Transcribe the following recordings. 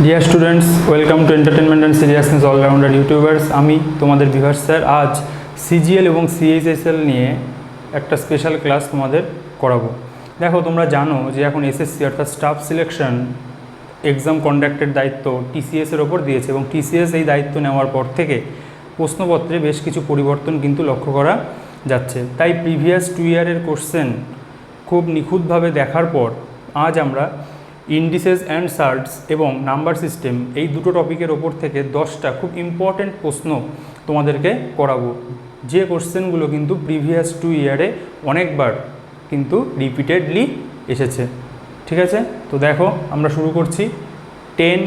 Deer students, welcome to entertainment and seriousness allrounder YouTubers. আমি তোমাদের Bibhas sir আজ CGL এবং সিএইচএসএল নিয়ে একটা স্পেশাল ক্লাস তোমাদের করাবো। দেখো, তোমরা জানো যে এখন এসএসসি অর্থাৎ স্টাফ সিলেকশন এক্সাম কন্ডাক্টের দায়িত্ব টিসিএসের ওপর দিয়েছে এবং টিসিএস এই দায়িত্ব নেওয়ার পর থেকে প্রশ্নপত্রে বেশ কিছু পরিবর্তন কিন্তু লক্ষ্য করা যাচ্ছে। তাই প্রিভিয়াস 2 ইয়ারের কোশ্চেন খুব নিখুঁতভাবে দেখার পর আজ আমরা ইন্ডিসেস অ্যান্ড সার্টস এবং নাম্বার সিস্টেম এই দুটো টপিকের ওপর থেকে 10টা খুব ইম্পর্ট্যান্ট প্রশ্ন তোমাদেরকে করাবো, যে কোশ্চেনগুলো কিন্তু প্রিভিয়াস 2 ইয়ারে অনেকবার কিন্তু রিপিটেডলি এসেছে। ঠিক আছে, তো দেখো আমরা শুরু করছি 10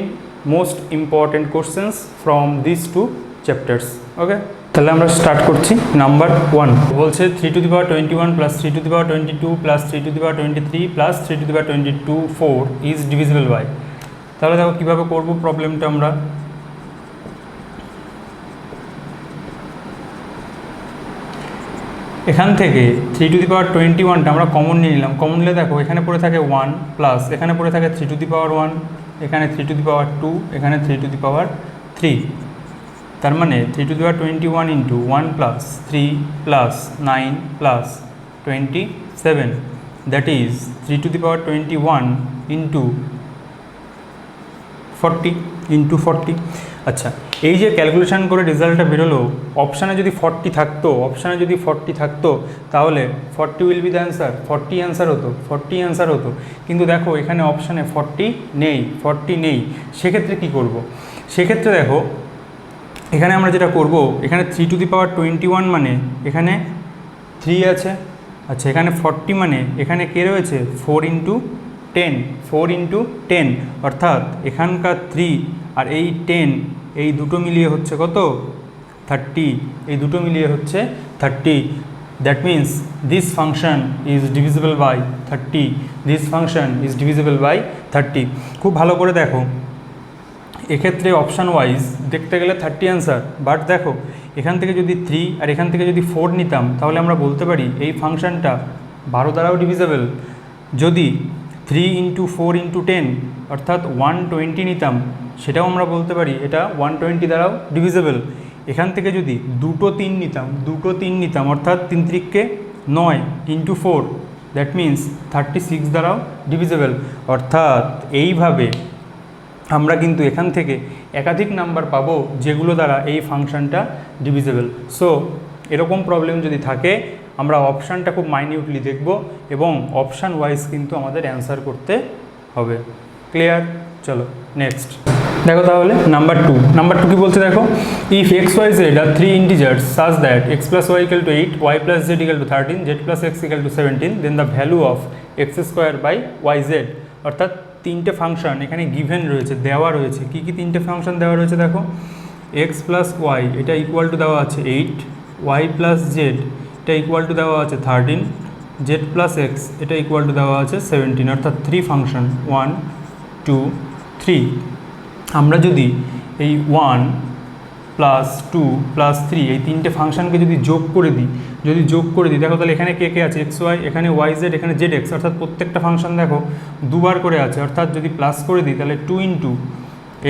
most important questions from this 2 chapters. Okay, তাহলে আমরা স্টার্ট করছি। নাম্বার 1 বলছে 3 to the power 21 plus 3 to the power 22 plus 3 to the power 23 plus 3 to the power 22 4 is divisible by. তাহলে দেখো কীভাবে করবো প্রবলেমটা আমরা। এখান থেকে 3 টু দি পাওয়ার 21টা আমরা কমন নিয়ে নিলাম। কমন নিলে দেখো এখানে পড়ে থাকে 1 প্লাস এখানে পড়ে থাকে 3 টু দি পাওয়ার 1, এখানে 3 টু দি পাওয়ার 2, এখানে 3 টু দি পাওয়ার 3। তার মানে 3 to the power 21 into 1 plus 3 plus 9 plus 27, that is 3 to the power 21 into 40। আচ্ছা, এই যে ক্যালকুলেশন করে রেজাল্টটা বেরোলো, অপশানে যদি 40 থাকতো তাহলে 40 will be the answer, 40 answer হতো। কিন্তু দেখো এখানে অপশানে 40 নেই। সেক্ষেত্রে কি করব? সেক্ষেত্রে দেখো এখানে আমরা যেটা করব, এখানে 3 টু দি পাওয়ার 21 মানে এখানে 3 আছে। আচ্ছা, এখানে 40 মানে এখানে কে রয়েছে 4 ইন্টু 10, অর্থাৎ এখানকার 3 আর এই 10 এই দুটো মিলিয়ে হচ্ছে কত 30, এই দুটো মিলিয়ে হচ্ছে 30। That means this function is divisible by 30। খুব ভালো করে দেখো, এক্ষেত্রে অপশান ওয়াইজ দেখতে গেলে 30 অ্যান্সার, বাট দেখো এখান থেকে যদি 3 আর এখান থেকে যদি 4 নিতাম তাহলে আমরা বলতে পারি এই ফাংশনটা 12 দ্বারাও ডিভিজেবল। যদি 3 ইন্টু 4 ইন্টু 10 অর্থাৎ 120 নিতাম, সেটাও আমরা বলতে পারি এটা 120 দ্বারাও ডিভিজেবল। এখান থেকে যদি দুটো 3 নিতাম অর্থাৎ 3 3কে 9 ইন্টু 4, দ্যাট মিন্স 36 দ্বারাও ডিভিজেবল। অর্থাৎ এইভাবে আমরা কিন্তু এখান থেকে একাধিক নাম্বার পাবো যেগুলো দ্বারা এই ফাংশনটা ডিভিজেবল। সো এরকম প্রবলেম যদি থাকে আমরা অপশানটা খুব মাইনিউটলি দেখব এবং অপশান ওয়াইজ কিন্তু আমাদের অ্যান্সার করতে হবে। ক্লিয়ার? চলো নেক্সট দেখো। তাহলে নাম্বার 2 কি বলছে দেখো, if x y z are 3 integers such that x plus y equal to 8, y plus z equal to 13, z plus x equal to 17, then the value of x square by y z. অর্থাৎ 3টে function এখানে given রয়েছে, দেওয়া রয়েছে। কি 3টে function দেওয়া রয়েছে দেখো, এক্স প্লাস ওয়াই এটা ইকুয়াল টু দেওয়া আছে 8, ওয়াই প্লাস জেড এটা ইকুয়াল টু দেওয়া আছে 13, জেড প্লাস এক্স এটা ইকুয়াল টু দেওয়া আছে 17, অর্থাৎ 3 ফাংশন 1 2 3। আমরা যদি এই 1 প্লাস 2 প্লাস 3 এই 3টে ফাংশনকে যদি যোগ করে দিই দেখো তাহলে এখানে কে আছে এক্স ওয়াই, এখানে ওয়াই জেড, এখানে জেড এক্স, অর্থাৎ প্রত্যেকটা ফাংশন দেখো দুবার করে আছে। অর্থাৎ যদি প্লাস করে দিই তাহলে 2 into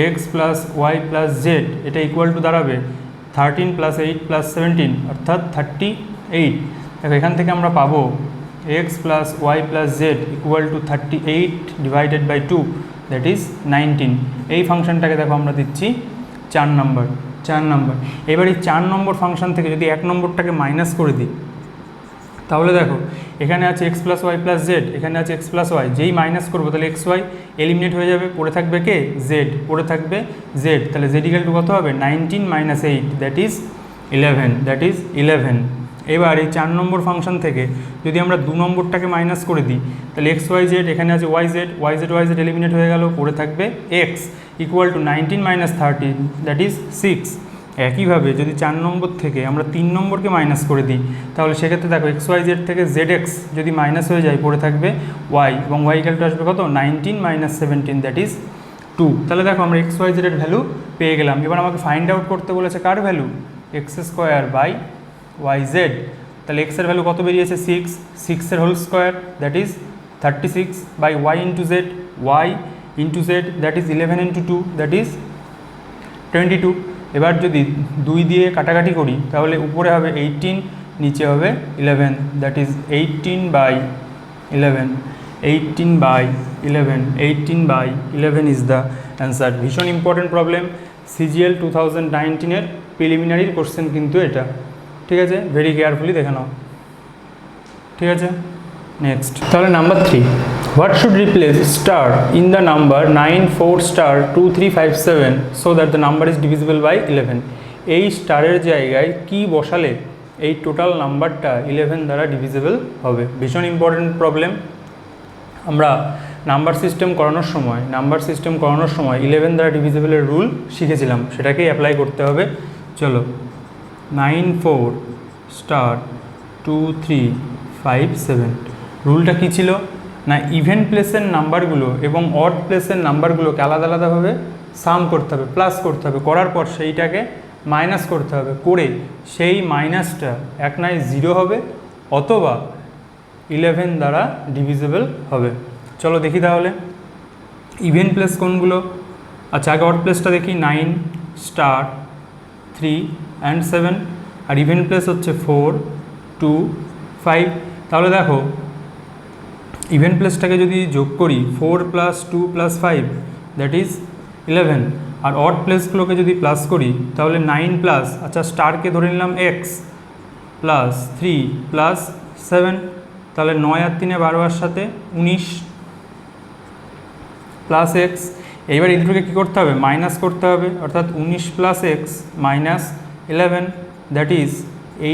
x plus y plus z এটা ইকুয়াল টু দাঁড়াবে 13 প্লাস 8 প্লাস 17, অর্থাৎ 38। দেখো এখান থেকে আমরা পাবো x plus y plus z equal to 38 divided by 2, that is 19। এই ফাংশনটাকে দেখো আমরা দিচ্ছি 4 নম্বর। এবার এই 4 নম্বর ফাংশন থেকে যদি 1 নম্বরটাকে মাইনাস করে দিই তাহলে দেখো এখানে আছে x plus y plus z, এখানে আছে এক্স প্লাস ওয়াই, যেই মাইনাস করবো তাহলে এক্স ওয়াই এলিমিনেট হয়ে যাবে, পড়ে থাকবে কে জেড, তাহলে জেড ইকুয়াল টু কত হবে 19 মাইনাস 8, দ্যাট ইজ 11। এবার এই 4 নম্বর ফাংশন থেকে যদি আমরা 2 নম্বরটাকে মাইনাস করে দিই তাহলে এক্স ওয়াই জেড, এখানে আছে ওয়াই জেড এলিমিনেট হয়ে গেল, পড়ে থাকবে x equal two 19 minus 13, that is 6। একইভাবে যদি 4 নম্বর থেকে আমরা 3 নম্বরকে মাইনাস করে দিই তাহলে সেক্ষেত্রে দেখো এক্স ওয়াই জেড থেকে জেড এক্স যদি মাইনাস হয়ে যায় পড়ে থাকবে ওয়াই, এবং ওয়াই ইকুয়াল টু আসবে কত 19 মাইনাস 17, দ্যাট ইজ 2। তাহলে দেখো আমরা এক্স ওয়াই জেডের ভ্যালু পেয়ে গেলাম। এবার আমাকে ফাইন্ড আউট করতে বলেছে কার value, x square by y z. তাহলে এক্সের ভ্যালু কত বেরিয়েছে 6, 6 এর whole square that is 36 by y into z, y into z that is 11 into 2 that is 22। এবার যদি 2 দিয়ে কাটাকাটি করি তাহলে উপরে হবে 18, নিচে হবে 11 that is 18/11, 18/11 is the answer. ভীষণ ইম্পর্টেন্ট প্রবলেম, CGL 2019-এর প্রিলিমিনারির কোশ্চেন কিন্তু এটা, ঠিক আছে, ভেরি কেয়ারফুলি দেখে নাও, ঠিক আছে। নেক্সট তাহলে number 3, what should replace star in the number 94*2357 so that the number is divisible by 11। এই স্টারের জায়গায় কি বসালে এই টোটাল নাম্বারটা 11 দ্বারা ডিভিজিবল হবে। ভীষণ ইম্পর্টেন্ট প্রবলেম। আমরা নাম্বার সিস্টেম করানোর সময় 11 দ্বারা ডিভিজিবলের রুল শিখেছিলাম, সেটাকেই অ্যাপ্লাই করতে হবে। চলো 94*2357 রুলটা কী ছিল না, ইভেন প্লেসের নাম্বারগুলো এবং অড প্লেসের নাম্বারগুলোকে আলাদা আলাদাভাবে সাম করতে হবে, প্লাস করতে হবে, করার পর সেইটাকে মাইনাস করতে হবে, করে সেই মাইনাসটা এক নয় 0 হবে অথবা 11 দ্বারা ডিভিজিবল হবে। চলো দেখি তাহলে ইভেন প্লেস কোনগুলো। আচ্ছা আগে অড প্লেসটা দেখি, 9 স্টার 3 and 7, আর ইভেন প্লেস হচ্ছে 4 2 5। তাহলে দেখো ইভেন প্লেসটাকে যদি যোগ করি 4 + 2 + 5 দ্যাট ইজ 11, আর অড প্লেসগুলোকে যদি প্লাস করি তাহলে 9 প্লাস, আচ্ছা স্টারকে ধরে নিলাম x প্লাস 3 প্লাস 7, তাহলে 9 আর 3 12 সাথে 19 প্লাস x। এইবার এই দুটোকে কী করতে হবে, মাইনাস করতে হবে, অর্থাৎ 19 plus x minus 11 that is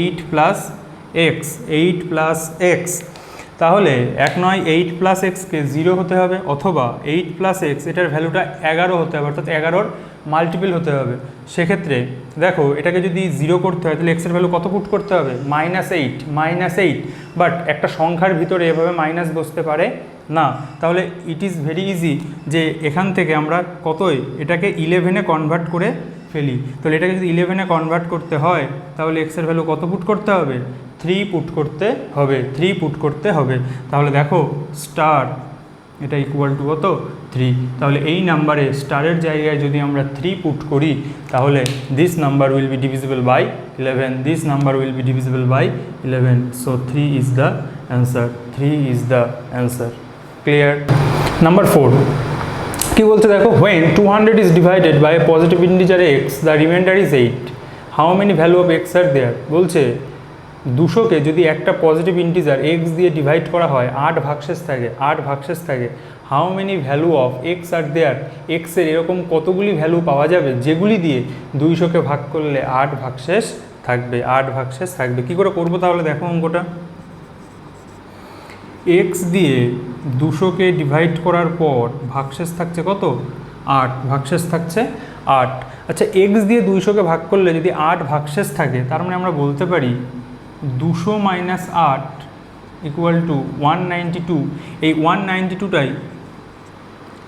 8 plus x। তাহলে 1 নয় 8 প্লাস এক্সকে 0 হতে হবে অথবা 8 প্লাস এক্স এটার ভ্যালুটা 11 হতে হবে, অর্থাৎ 11-র মাল্টিপল হতে হবে। সেক্ষেত্রে দেখো এটাকে যদি 0 করতে হয় তাহলে এক্সের ভ্যালু কত পুট করতে হবে, -8। বাট একটা সংখ্যার ভিতরে এভাবে মাইনাস বসতে পারে না, তাহলে ইট ইজ ভেরি ইজি যে এখান থেকে আমরা কতই এটাকে 11-এ কনভার্ট করে ফেলি। তাহলে এটাকে যদি 11-এ কনভার্ট করতে হয় তাহলে এক্সের ভ্যালু কত পুট করতে হবে, 3 পুট করতে হবে। তাহলে দেখো স্টার এটা ইকুয়াল টু কত, 3। তাহলে এই নাম্বারে স্টারের জায়গায় যদি আমরা 3 পুট করি তাহলে this number will be divisible by 11, so 3 is the answer. Clear. Number 4 কি বলতে দেখো, when 200 is divided by a positive integer x the remainder is 8, how many value of x are there। বলছে 200-কে যদি একটা positive integer x দিয়ে divide করা হয় 8 ভাগশেষ থাকে, how many value of x are there, এক্সের এরকম কতগুলি ভ্যালু পাওয়া যাবে যেগুলি দিয়ে 200-কে ভাগ করলে 8 ভাগশেষ থাকবে। কী করে করবো তাহলে দেখো অঙ্কটা, এক্স দিয়ে 200-কে ডিভাইড করার পর ভাগশেষ থাকছে কত, 8 ভাগশেষ থাকছে 8। আচ্ছা এক্স দিয়ে 200-কে ভাগ করলে যদি 8 ভাগশেষ থাকে তার মানে আমরা বলতে পারি 200 - 8 ইকুয়াল টু 192। এই 192টাই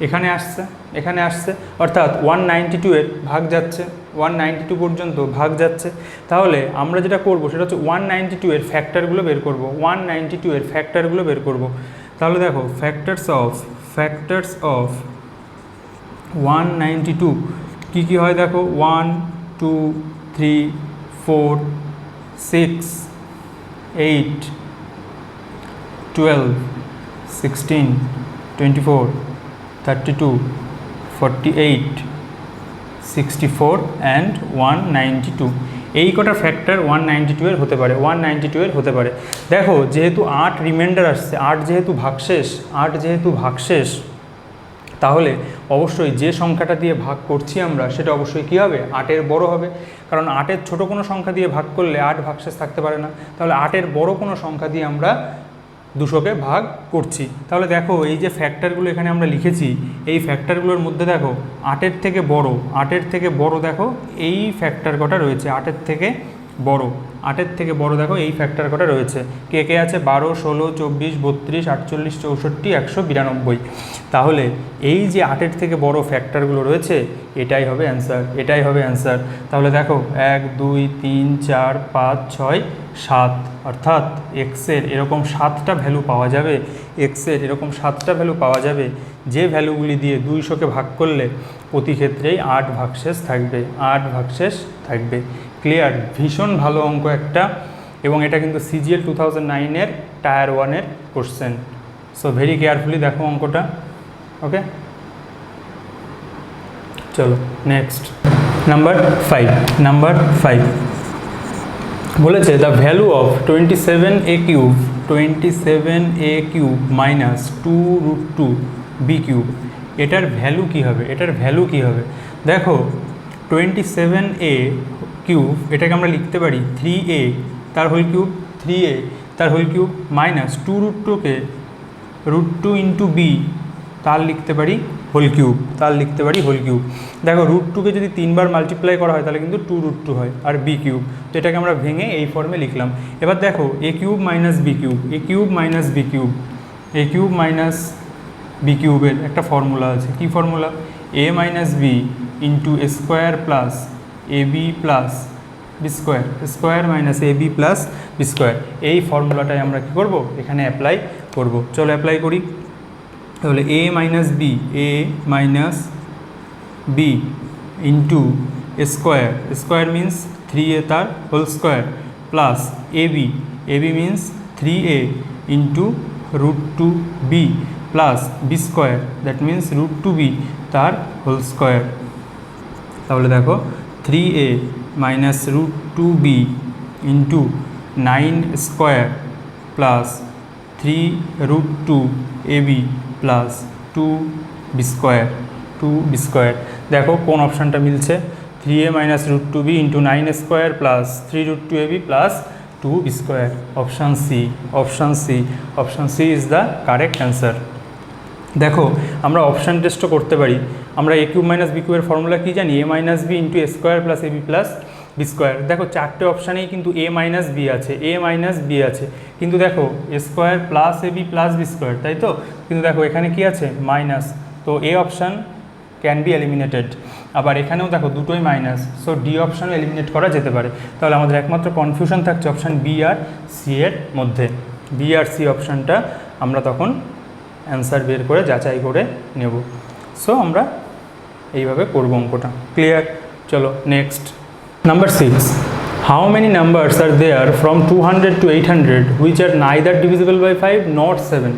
এখানে আসছে অর্থাৎ 192-এর ভাগ যাচ্ছে, 192 পর্যন্ত ভাগ যাচ্ছে। তাহলে আমরা যেটা করব সেটা হচ্ছে 192-এর ফ্যাক্টরগুলো বের করব। তাহলে দেখো ফ্যাক্টরস অফ 192 কি হয় দেখো, 1 2 3 4 6 8 12 16 24 32 48 64 অ্যান্ড 192। এই কটা ফ্যাক্টর 192-এর হতে পারে। দেখো যেহেতু 8 রিমাইন্ডার আসছে, 8 যেহেতু ভাগশেষ তাহলে অবশ্যই যে সংখ্যাটা দিয়ে ভাগ করছি আমরা সেটা অবশ্যই কী হবে, 8-এর বড় হবে। কারণ 8-এর ছোটো কোনো সংখ্যা দিয়ে ভাগ করলে 8 ভাগশেষ থাকতে পারে না, তাহলে 8-এর বড় কোনো সংখ্যা দিয়ে আমরা 200-কে ভাগ করছি। তাহলে দেখো এই যে ফ্যাক্টরগুলো এখানে আমরা লিখেছি, এই ফ্যাক্টরগুলোর মধ্যে দেখো 8-এর থেকে বড় দেখো এই ফ্যাক্টর কটা রয়েছে, 8-এর থেকে বড় দেখো এই ফ্যাক্টর কটা রয়েছে। কে আছে, 12 16 24 32 48 64 192। তাহলে এই যে 8-এর থেকে বড় ফ্যাক্টরগুলো রয়েছে এটাই হবে অ্যান্সার। তাহলে দেখো 1 2 3 4 5 6 7, অর্থাৎ এক্সের এরকম 7টা ভ্যালু পাওয়া যাবে, এক্সের এরকম 7টা ভ্যালু পাওয়া যাবে যে ভ্যালুগুলি দিয়ে 200কে ভাগ করলে প্রতি ক্ষেত্রেই 8 ভাগশেষ থাকবে, 8 ভাগশেষ থাকবে। ক্লিয়ার? ভীষণ ভালো অঙ্ক একটা, এবং এটা কিন্তু CGL 2009-এর টায়ার 1-এর কোশ্চেন। সো ভেরি কেয়ারফুলি দেখো অঙ্কটা। ওকে, চলো নেক্সট। নাম্বার 5 বলেছে the value of 27a³ minus 2√2b³, এটার ভ্যালু কী হবে? দেখো 27a³ এটাকে আমরা লিখতে পারি 3a তার হোল কিউব, 3a তার হোল কিউব মাইনাস 2√2কে √2 × b তার লিখতে পারি হোল কিউব, দেখো √2কে যদি 3বার মাল্টিপ্লাই করা হয় তাহলে কিন্তু 2√2 হয়, আর b³ তো এটাকে আমরা ভেঙে এই ফর্মে লিখলাম। এবার দেখো a³ মাইনাস b³ এর একটা ফর্মুলা আছে। কি formula? a minus b into a square plus ab plus b square minus ab plus b square. এই ফর্মুলাটাই আমরা কী করব? এখানে অ্যাপ্লাই করব। চলো অ্যাপ্লাই করি। তাহলে a minus b into square means 3a তার whole square plus ab means 3a into √2b plus b square that means √2b তার হোল স্কোয়ার। তাহলে দেখো 3a minus √2b into 9 square plus 3√2ab plus 2b square. দেখো কোন অপশানটা মিলছে? 3a minus √2b into 9 square plus 3√2ab plus 2b square. Option C is the correct answer. দেখো আমরা option টেস্টও করতে পারি। আমরা a³ মাইনাস b³ এর ফর্মুলা কী জানি? a minus b into a square plus ab plus b square. দেখো চারটে অপশানেই কিন্তু a মাইনাস b আছে, কিন্তু দেখো a square plus ab plus b square, তাই তো? কিন্তু দেখো এখানে কি আছে? মাইনাস, তো a option can be eliminated. আবার এখানেও দেখো দুটোই মাইনাস, সো ডি অপশানও এলিমিনেট করা যেতে পারে। তাহলে আমাদের একমাত্র কনফিউশন থাকছে অপশান বি আর সি এর মধ্যে। বি আর সি অপশানটা আমরা তখন অ্যান্সার বের করে যাচাই করে নেব। সো আমরা এইভাবে করব অঙ্কটা। ক্লিয়ার? চলো next. Number 6, how many numbers are there from 200 to 800 which are neither divisible by 5 not 7?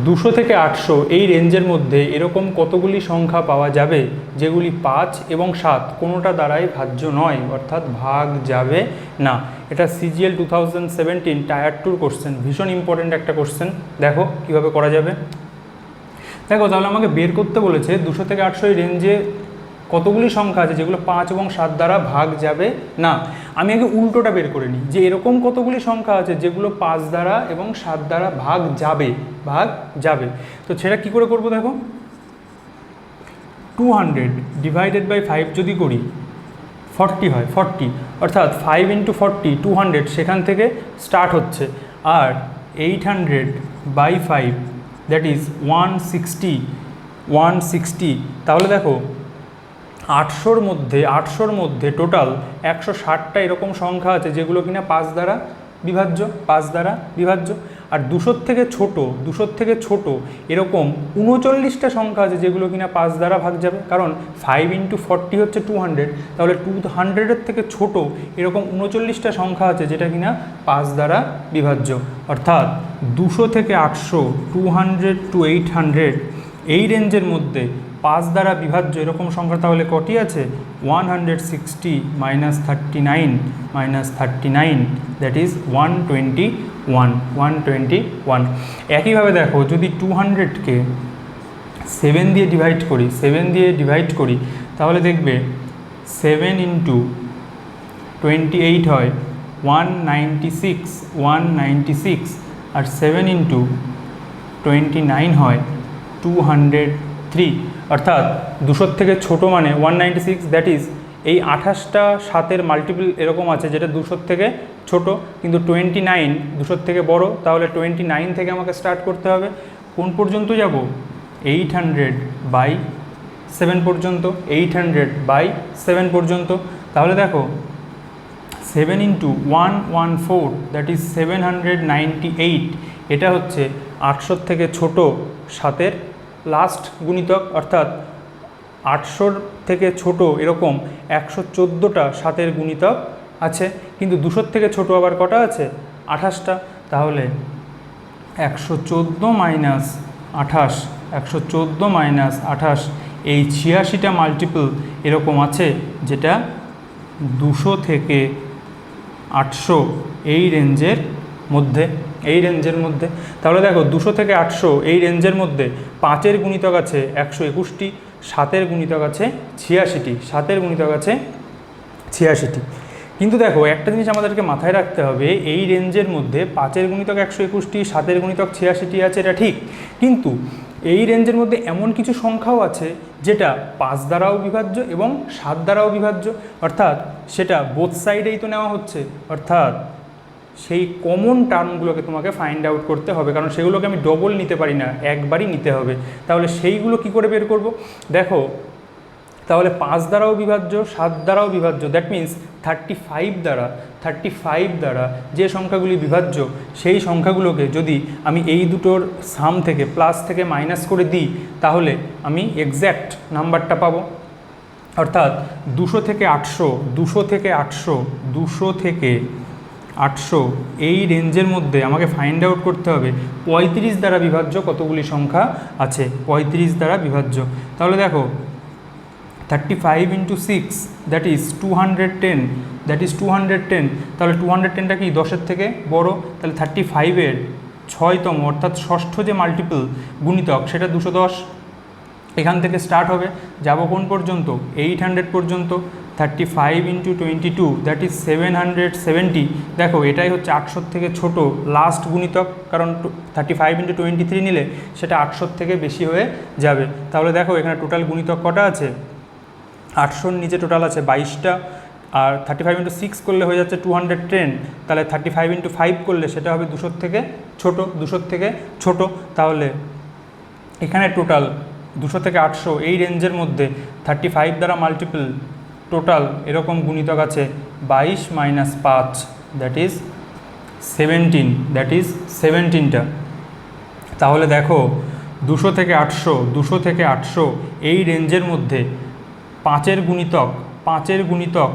200 থেকে 800 এই রেঞ্জের মধ্যে এরকম কতগুলি সংখ্যা পাওয়া যাবে যেগুলি 5 এবং 7 কোনোটা দ্বারাই ভাজ্য নয়, অর্থাৎ ভাগ যাবে না? এটা CGL 2017 টায়ার 2 কোশ্চেন, ভীষণ ইম্পর্টেন্ট একটা কোশ্চেন। দেখো কীভাবে করা যাবে। দেখো তাহলে আমাকে বের করতে বলেছে 200 থেকে 800 এই রেঞ্জে কতগুলি সংখ্যা আছে যেগুলো 5 এবং 7 দ্বারা ভাগ যাবে না। আমি আগে উল্টোটা বের করে নিই, যে এরকম কতগুলি সংখ্যা আছে যেগুলো 5 দ্বারা এবং 7 দ্বারা ভাগ যাবে। তো সেটা কী করে করবো? দেখো 200 ডিভাইডেড বাই 5 যদি করি 40 হয়, 40 অর্থাৎ 5 × 40 200 সেখান থেকে স্টার্ট হচ্ছে। আর 800 বাই 5 দ্যাট ইজ 160। তাহলে দেখো 800-র মধ্যে টোটাল 160টা এরকম সংখ্যা আছে যেগুলো কিনা 5 দ্বারা বিভাজ্য। আর 200 থেকে ছোট এরকম 39টা সংখ্যা আছে যেগুলো কিনা 5 দ্বারা ভাগ যাবে, কারণ 5 × 40 হচ্ছে 200। তাহলে 200-এর থেকে ছোট এরকম 39টা সংখ্যা আছে যেটা কিনা 5 দ্বারা বিভাজ্য। অর্থাৎ 200 থেকে 800, 200 to 800 এই রেঞ্জের মধ্যে 5 দ্বারা বিভাজ্য এরকম সংখ্যা তাহলে কটি আছে? 160 মাইনাস 39 দ্যাট ইজ 121। একইভাবে দেখো যদি 200-কে 7 দিয়ে ডিভাইড করি তাহলে দেখবে 7 × 28 হয় 196, আর 7 × 29 হয় 203। অর্থাৎ 200 থেকে ছোটো মানে 196, দ্যাট ইজ এই 28টা 7-এর মাল্টিপল এরকম আছে যেটা 200 থেকে ছোট, কিন্তু 29 200 থেকে বড়। তাহলে 29 থেকে আমাকে স্টার্ট করতে হবে। কোন পর্যন্ত যাব? 800/7 পর্যন্ত, 800/7 পর্যন্ত। তাহলে দেখো 7 ইন্টু 114 দ্যাট ইজ 798, এটা হচ্ছে 800 থেকে ছোট 7-এর লাস্ট গুণিতক, অর্থাৎ 800 থেকে ছোট এরকম 114টা 7-এর গুণিতক আছে, কিন্তু 200 থেকে ছোট আবার কটা আছে? 28টা। তাহলে 114 মাইনাস 28, 114 মাইনাস 28, এই 86টা মাল্টিপল এরকম আছে, যেটা 200 থেকে 800 এই রেঞ্জের মধ্যে, এই রেঞ্জের মধ্যে। তাহলে দেখো 200 থেকে 800 এই রেঞ্জের মধ্যে 5-এর গুণিতক আছে 121টি, 7-এর গুণিতক আছে 86টি, 7-এর গুণিতক আছে 86টি। কিন্তু দেখো একটা জিনিস আমাদেরকে মাথায় রাখতে হবে, এই রেঞ্জের মধ্যে 5-এর গুণিতক 121টি, 7-এর গুণিতক 86টি আছে, এটা ঠিক, কিন্তু এই রেঞ্জের মধ্যে এমন কিছু সংখ্যাও আছে যেটা 5 দ্বারাও বিভাজ্য এবং 7 দ্বারাও বিভাজ্য, অর্থাৎ সেটা বোথ সাইডেই তো নেওয়া হচ্ছে, অর্থাৎ সেই কমন টার্মগুলোকে তোমাকে ফাইন্ড আউট করতে হবে, কারণ সেগুলোকে আমি ডবল নিতে পারি না, একবারই নিতে হবে। তাহলে সেইগুলো কি করে বের করব? দেখো, তাহলে 5 দ্বারাও বিভাজ্য, 7 দ্বারাও বিভাজ্য, দ্যাট মিন্স 35 দ্বারা যে সংখ্যাগুলি বিভাজ্য, সেই সংখ্যাগুলোকে যদি আমি এই দুটোর সাম থেকে প্লাস থেকে মাইনাস করে দিই, তাহলে আমি এক্স্যাক্ট নাম্বারটা পাবো। অর্থাৎ 200 থেকে 800 এই রেঞ্জের মধ্যে আমাকে ফাইন্ড আউট করতে হবে 35 দ্বারা বিভাজ্য কতগুলি সংখ্যা আছে, 35 দ্বারা বিভাজ্য। তাহলে দেখো 35 ইন্টু 6 দ্যাট ইজ 210, তাহলে 210টা কি 10-এর থেকে বড়, তাহলে 35-এর 6তম অর্থাৎ ষষ্ঠ যে মাল্টিপল গুণিতক সেটা 210। এখান থেকে স্টার্ট হবে, যাব কোন পর্যন্ত? 800 পর্যন্ত। 35 ইন্টু 22 দ্যাট ইজ 770। দেখো এটাই হচ্ছে 800 থেকে ছোট লাস্ট গুণিতক, কারণ 35 ইন্টু 23 নিলে সেটা 800 থেকে বেশি হয়ে যাবে। তাহলে দেখো এখানে টোটাল গুণিতক কটা আছে? 800-র নিচে টোটাল আছে 22টা, আর 35 ইন্টু 6 করলে হয়ে যাচ্ছে 210, তাহলে 35 ইন্টু 5 করলে সেটা হবে 200-র থেকে ছোট। তাহলে এখানে টোটাল 200 থেকে 800 এই রেঞ্জের মধ্যে 35 দ্বারা মাল্টিপল টোটাল এরকম গুণিতক আছে 22 মাইনাস 5 দ্যাট ইজ 17টা। তাহলে দেখো 200 থেকে 800 এই রেঞ্জের মধ্যে 5-এর গুণিতক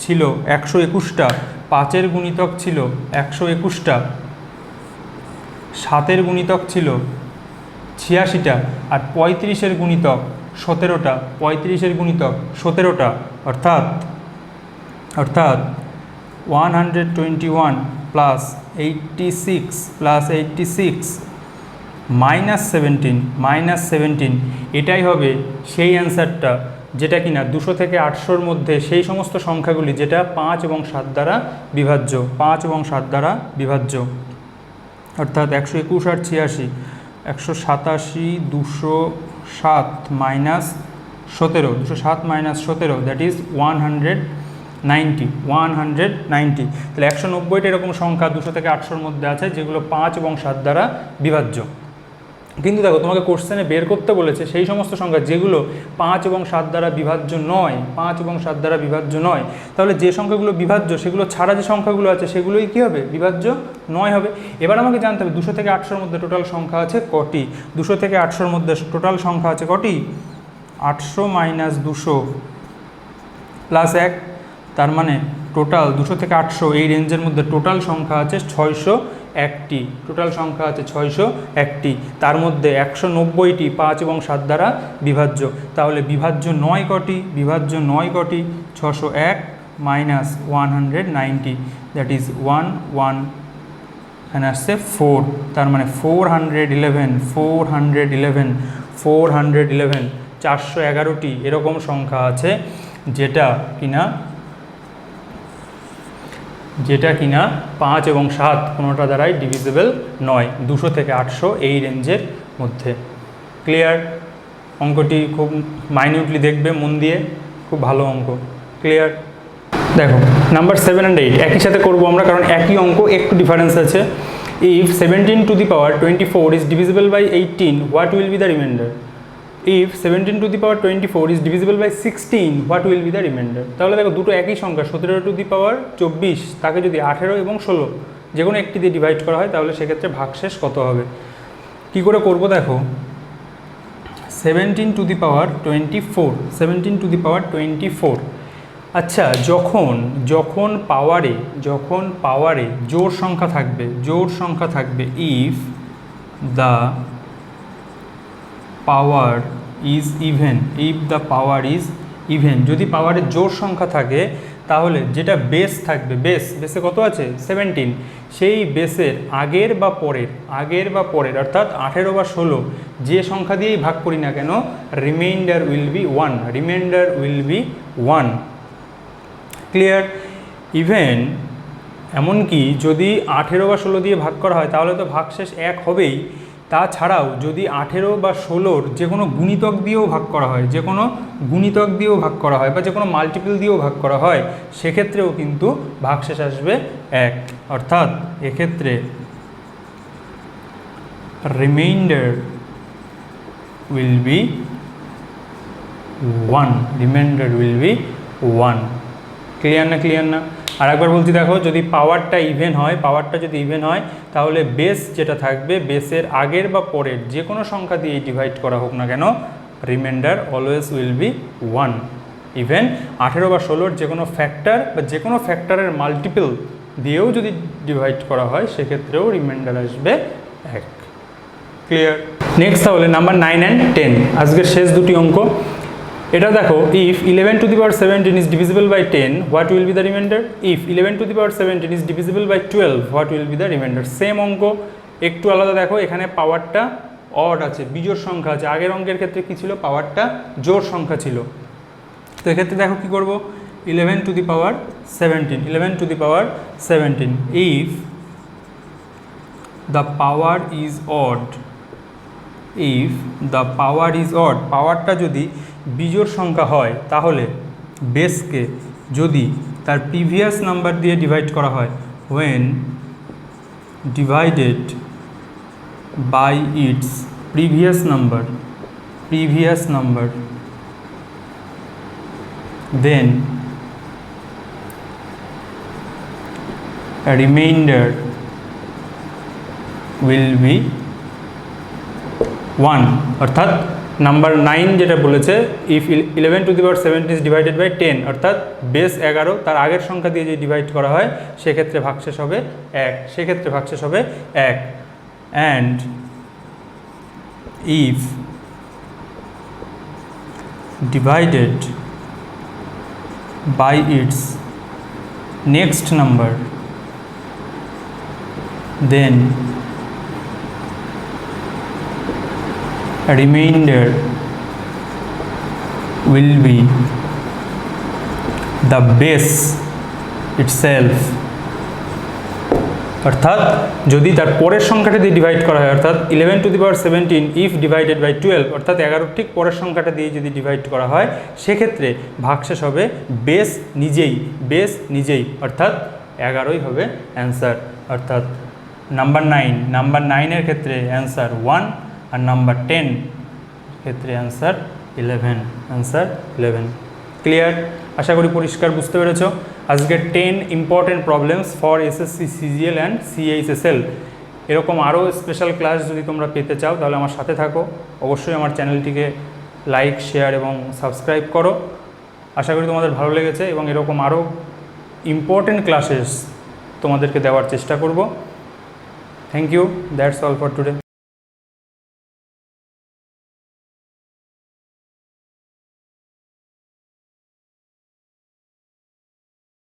ছিল 121টা, 5-এর গুণিতক ছিল 121টা, 7-এর গুণিতক ছিল 86টা, আর 35-এর গুণিতক 17টা, 35-এর গুণিতক 17টা, অর্থাৎ 121 প্লাস 86 মাইনাস 17, এটাই হবে সেই অ্যান্সারটা যেটা কিনা 200 থেকে 800-র মধ্যে সেই সমস্ত সংখ্যাগুলি যেটা 5 এবং 7 দ্বারা বিভাজ্য, অর্থাৎ 121 আর 86, 187, 207 মাইনাস 17 দ্যাট ইজ 190। তাহলে 190টা এরকম সংখ্যা 200 থেকে 800-র মধ্যে আছে যেগুলো 5 এবং 7 দ্বারা বিভাজ্য। কিন্তু দেখো তোমাকে কোশ্চেনে বের করতে বলেছে সেই সমস্ত সংখ্যা যেগুলো 5 এবং 7 দ্বারা বিভাজ্য নয়, তাহলে যে সংখ্যাগুলো বিভাজ্য সেগুলো ছাড়া যে সংখ্যাগুলো আছে সেগুলোই কী হবে? বিভাজ্য নয় হবে। এবার আমাকে জানতে হবে 200 থেকে 800-র মধ্যে টোটাল সংখ্যা আছে কটি? 200 থেকে 800-র মধ্যে টোটাল সংখ্যা আছে কটি? 800 মাইনাস 200 প্লাস 1, তার মানে টোটাল 200 থেকে 800 এই রেঞ্জের মধ্যে টোটাল সংখ্যা আছে 601টি, তার মধ্যে 190টি 5 এবং 7 দ্বারা বিভাজ্য। তাহলে বিভাজ্য নয় কটি? 601 মাইনাস 190 দ্যাট ইজ 1, এখানে আসছে 4, তার মানে 411 411টি এরকম সংখ্যা আছে যেটা কিনা 5 এবং 7 কোনোটা দ্বারাই ডিভিজিবল নয়, 200 থেকে 800 এই রেঞ্জের মধ্যে। ক্লিয়ার? অঙ্কটি খুব মাইনিউটলি দেখবে মন দিয়ে, খুব ভালো অঙ্ক। ক্লিয়ার? দেখো নাম্বার 7 and 8 একই সাথে করবো আমরা, কারণ একই অঙ্ক, একটু ডিফারেন্স আছে। If 17 to the power 24 is divisible by 18, what will be the remainder? If 17^24 is divisible by 16, what will be the remainder? তাহলে দেখো দুটো একই সংখ্যা 17^24 তাকে যদি 18 এবং 16 যে কোনো একটি দিয়ে ডিভাইড করা হয় তাহলে সেক্ষেত্রে ভাগশেষ কত হবে? কি করে করব দেখো, 17^24, আচ্ছা যখন পাওয়ারে জোড় সংখ্যা থাকবে if the power is even, যদি পাওয়ারের জোড় সংখ্যা থাকে তাহলে যেটা বেস থাকবে, বেসে কত আছে 17, সেই বেসের আগের বা পরের অর্থাৎ 18 বা 16 যে সংখ্যা দিয়েই ভাগ করি না কেন, reminder will be 1। Clear? Even এমনকি যদি 18 বা 16 দিয়ে ভাগ করা হয় তাহলে তো ভাগশেষ 1 হবেই। তাছাড়াও যদি 18 বা 16-র যে কোনো গুণিতক দিয়েও ভাগ করা হয় বা যে কোনো মাল্টিপল দিয়েও ভাগ করা হয় সেক্ষেত্রেও কিন্তু ভাগশেষ আসবে 1। অর্থাৎ এক্ষেত্রে রিমাইন্ডার উইল বি 1। ক্লিয়ার না? আর একবার বলছি দেখো, যদি পাওয়ারটা যদি ইভেন হয় তাহলে বেস যেটা থাকবে, বেসের আগের বা পরের যে কোনো সংখ্যা দিয়ে ডিভাইড করা হোক না কেন, reminder always will be 1। Even 18 বা 16-র যে কোনো ফ্যাক্টর বা যে কোনো ফ্যাক্টরের মাল্টিপল দিয়েও যদি ডিভাইড করা হয় সেক্ষেত্রেও রিমাইন্ডার আসবে 1। ক্লিয়ার? নেক্সট তাহলে নাম্বার 9 and 10, আজকের শেষ দুটি অঙ্ক। এটা দেখো, if 11^17 is divisible by 10, what will be the remainder? If 11^17 is divisible by 12, what will be the remainder? Same অঙ্ক, একটু আলাদা। দেখো এখানে পাওয়ারটা অড আছে, বিজোড় সংখ্যা আছে। আগের অঙ্কের ক্ষেত্রে কি ছিল, পাওয়ারটা জোড় সংখ্যা ছিল। তো এক্ষেত্রে দেখো কি করব, 11^17 if the power is odd, পাওয়ারটা যদি বিজোড় সংখ্যা হয় তাহলে বেসকে যদি তার প্রিভিয়াস নাম্বার দিয়ে ডিভাইড করা হয়, when divided by its previous number, then a remainder will be 1। অর্থাৎ নাম্বার 9 যেটা বলেছে, ইফ 11^17 ইজ ডিভাইডেড বাই 10, অর্থাৎ বেস 11 তার আগের সংখ্যা দিয়ে যে ডিভাইড করা হয় সেক্ষেত্রে ভাগশেষ হবে 1। And if divided by its next number, then remainder will be the base itself। অর্থাৎ যদি তার পরের সংখ্যাটা দিয়ে ডিভাইড করা হয়, অর্থাৎ 11^17 ইফ ডিভাইডেড বাই 12, অর্থাৎ 11 ঠিক পরের সংখ্যাটা দিয়ে যদি ডিভাইড করা হয় সেক্ষেত্রে ভাগশেষ হবে বেস নিজেই, অর্থাৎ 11ই হবে অ্যান্সার। অর্থাৎ নাম্বার 9-এর ক্ষেত্রে অ্যান্সার 1, আর নাম্বার 10 ক্ষেত্রে অ্যান্সার 11। ক্লিয়ার? আশা করি পরিষ্কার বুঝতে পেরেছ। আজকে 10 important problems for SSC CGL and CHSL. এরকম আরও স্পেশাল ক্লাস যদি তোমরা পেতে চাও তাহলে আমার সাথে থাকো, অবশ্যই আমার চ্যানেলটিকে লাইক, শেয়ার এবং সাবস্ক্রাইব করো। আশা করি তোমাদের ভালো লেগেছে এবং এরকম আরও ইম্পর্টেন্ট ক্লাসেস তোমাদেরকে দেওয়ার চেষ্টা করব। Thank you, that's all for today.